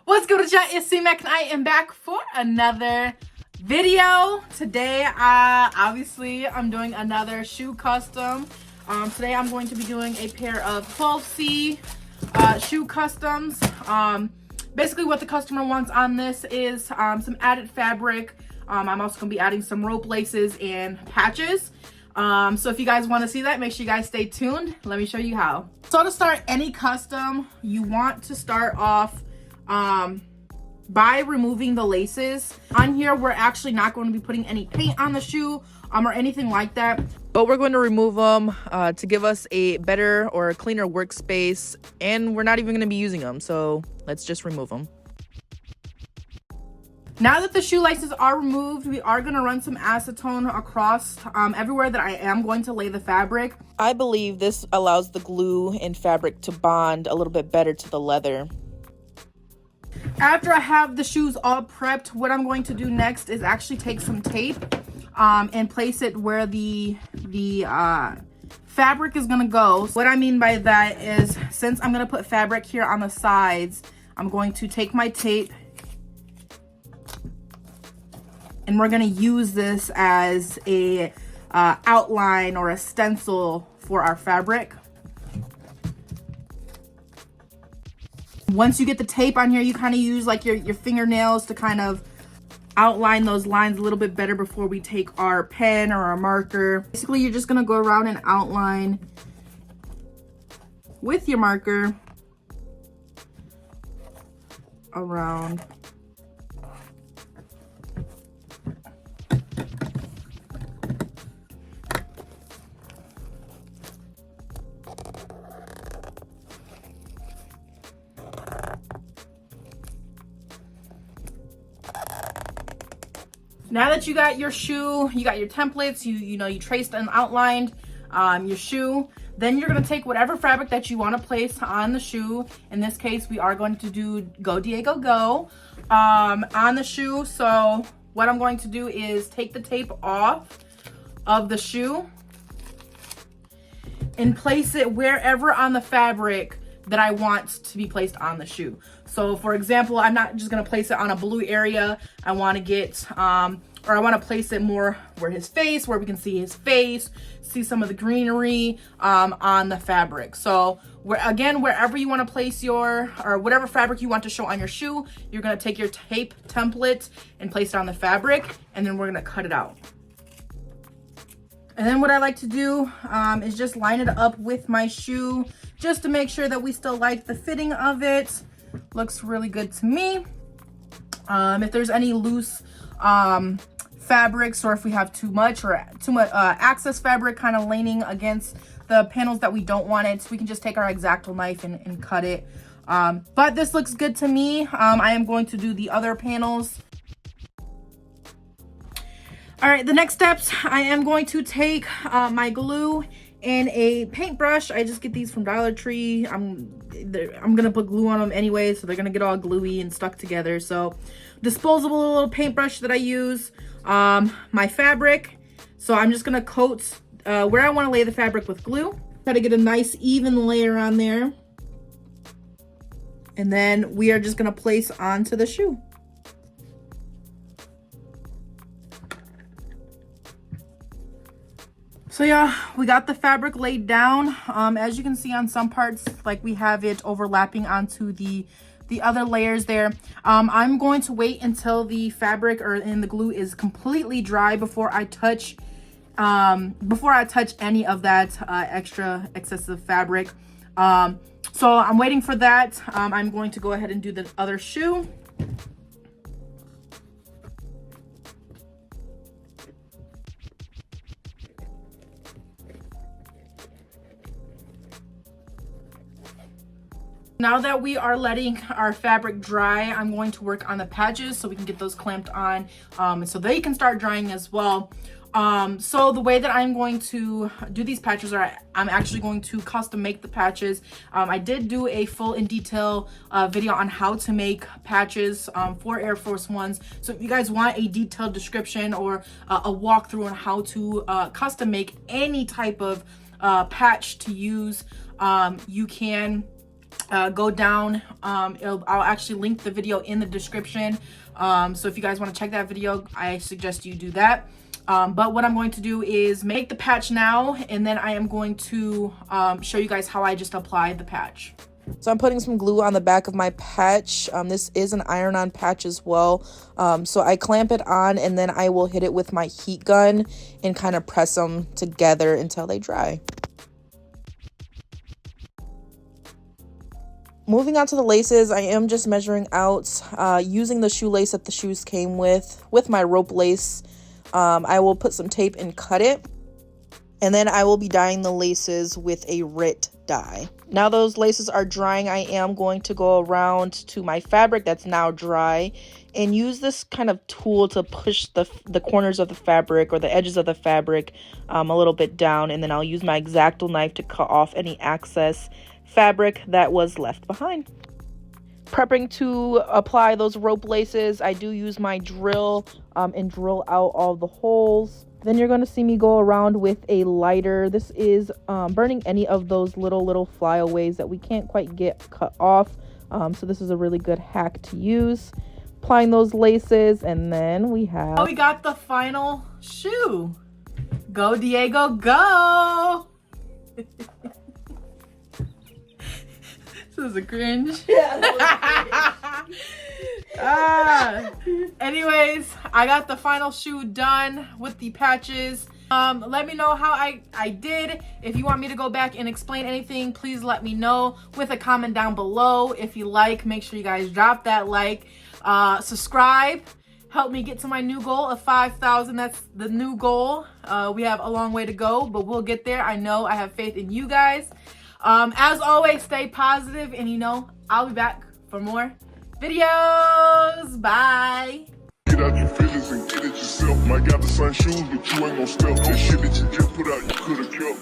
What's good, chat? It's C-Mac and I am back for another video. Today, obviously, I'm doing another shoe custom. Today I'm going to be doing a pair of 12C shoe customs. Basically what the customer wants on this is some added fabric. I'm also going to be adding some rope laces and patches. So if you guys want to see that, make sure you guys stay tuned. Let me show you how. So to start any custom, you want to start off by removing the laces. On here, we're actually not going to be putting any paint on the shoe or anything like that, but we're going to remove them to give us a better or a cleaner workspace, and we're not even going to be using them, so let's just remove them. Now that the shoe laces are removed, we are going to run some acetone across everywhere that I am going to lay the fabric. I believe this allows the glue and fabric to bond a little bit better to the leather. After I have the shoes all prepped, what I'm going to do next is actually take some tape and place it where the fabric is going to go. What I mean by that is, since I'm going to put fabric here on the sides, I'm going to take my tape and we're going to use this as a outline or a stencil for our fabric. Once you get the tape on here, you kind of use like your fingernails to kind of outline those lines a little bit better before we take our pen or our marker. Basically, you're just going to go around and outline with your marker around. Now that you got your shoe, you got your templates, you traced and outlined your shoe, then you're going to take whatever fabric that you want to place on the shoe. In this case, we are going to do Go Diego Go on the shoe. So what I'm going to do is take the tape off of the shoe and place it wherever on the fabric that I want to be placed on the shoe. So for example, I'm not just gonna place it on a blue area. I want to get or I want to place it more where we can see his face, see some of the greenery on the fabric. So wherever you want to place or whatever fabric you want to show on your shoe, you're gonna take your tape template and place it on the fabric, and then we're gonna cut it out. And then what I like to do is just line it up with my shoe just to make sure that we still like the fitting of it. Looks really good to me. If there's any loose fabrics, or if we have too much excess fabric kind of leaning against the panels that we don't want it, we can just take our X-Acto knife and cut it. But this looks good to me. I am going to do the other panels. All right, the next steps, I am going to take my glue and a paintbrush. I just get these from Dollar Tree. I'm gonna put glue on them anyway, so they're gonna get all gluey and stuck together. So disposable little paintbrush that I use, my fabric. So I'm just gonna coat where I want to lay the fabric with glue. Try to get a nice even layer on there. And then we are just gonna place onto the shoe. So yeah, we got the fabric laid down. As you can see on some parts, like we have it overlapping onto the other layers there. I'm going to wait until the fabric and the glue is completely dry before I touch any of that excessive fabric. So I'm waiting for that. I'm going to go ahead and do the other shoe. Now that we are letting our fabric dry, I'm going to work on the patches so we can get those clamped on, so they can start drying as well. So the way that I'm going to do these patches are I'm actually going to custom make the patches. I did do a full in detail video on how to make patches for Air Force Ones. So if you guys want a detailed description or a walkthrough on how to custom make any type of patch to use, you can go down. I'll actually link the video in the description. So if you guys want to check that video, I suggest you do that. But what I'm going to do is make the patch now, and then I am going to show you guys how I just applied the patch. So I'm putting some glue on the back of my patch. This is an iron-on patch as well. So I clamp it on, and then I will hit it with my heat gun and kind of press them together until they dry. Moving on to the laces, I am just measuring out using the shoelace that the shoes came with my rope lace. I will put some tape and cut it, and then I will be dyeing the laces with a RIT dye. Now those laces are drying, I am going to go around to my fabric that's now dry and use this kind of tool to push the corners of the fabric or the edges of the fabric a little bit down, and then I'll use my X-Acto knife to cut off any excess fabric that was left behind. Prepping to apply those rope laces, I do use my drill and drill out all the holes. Then you're going to see me go around with a lighter. This is burning any of those little flyaways that we can't quite get cut off. So this is a really good hack to use. Applying those laces, and then we got the final shoe. Go Diego, go! This is a cringe. Yeah, anyways, I got the final shoe done with the patches. Let me know how I did. If you want me to go back and explain anything, please let me know with a comment down below. If you like, make sure you guys drop that like. Subscribe. Help me get to my new goal of 5,000. That's the new goal. We have a long way to go, but we'll get there. I know. I have faith in you guys. As always, stay positive, and I'll be back for more videos. Bye. Get out your feelings and get it yourself. Might got the same shoes, but you ain't gonna step. That shit that you just put out, you could've kept.